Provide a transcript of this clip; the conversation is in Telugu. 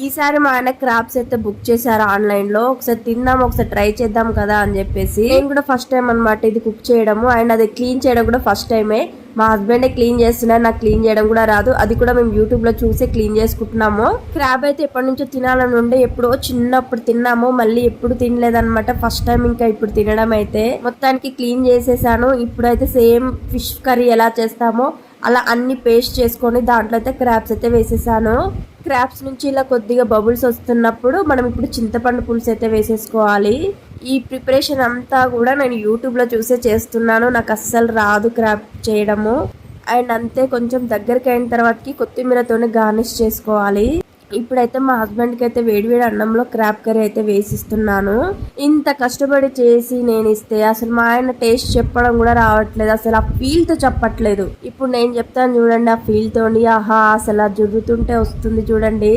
ఈసారి మా ఆయన క్రాప్స్ అయితే బుక్ చేశారు ఆన్లైన్ లో. ఒకసారి తిందాం, ఒకసారి ట్రై చేద్దాం కదా అని చెప్పేసి. నేను కూడా ఫస్ట్ టైం అనమాట ఇది కుక్ చేయడము, అండ్ అది క్లీన్ చేయడం కూడా ఫస్ట్ టైమే. మా హస్బెండే క్లీన్ చేస్తున్నారు, నాకు క్లీన్ చేయడం కూడా రాదు. అది కూడా మేము యూట్యూబ్ లో చూసే క్లీన్ చేసుకుంటున్నాము. క్రాబ్ అయితే ఎప్పటి నుంచో తినాలని ఉండే, ఎప్పుడో చిన్నప్పుడు తిన్నాము, మళ్ళీ ఎప్పుడు తినలేదన్నమాట. ఫస్ట్ టైం ఇంకా ఇప్పుడు తినడం అయితే. మొత్తానికి క్లీన్ చేసేసాను. ఇప్పుడైతే సేమ్ ఫిష్ కర్రీ ఎలా చేస్తామో అలా అన్ని పేస్ట్ చేసుకొని దాంట్లో అయితే క్రాబ్స్ అయితే వేసేసాను. క్రాబ్స్ నుంచి ఇలా కొద్దిగా బబుల్స్ వస్తున్నప్పుడు మనం ఇప్పుడు చింతపండు పులుసు అయితే వేసేసుకోవాలి. ఈ ప్రిపరేషన్ అంతా కూడా నేను యూట్యూబ్ లో చూసే చేస్తున్నాను, నాకు అస్సలు రాదు క్రాబ్ చేయడము. అండ్ అంతే, కొంచెం దగ్గరికి అయిన తర్వాతకి కొత్తిమీరతోనే గార్నిష్ చేసుకోవాలి. ఇప్పుడైతే మా హస్బెండ్కి అయితే వేడివేడి అన్నంలో క్రాబ్ కర్రీ అయితే వేసిస్తున్నాను. ఇంత కష్టపడి చేసి నేను ఇస్తే అసలు మా ఆయన టేస్ట్ చెప్పడం కూడా రావట్లేదు, అసలు ఆ ఫీల్ తో చెప్పట్లేదు. ఇప్పుడు నేను చెప్తాను చూడండి, ఆ ఫీల్ తోని ఆహా అసలు జరుగుతుంటే వస్తుంది చూడండి.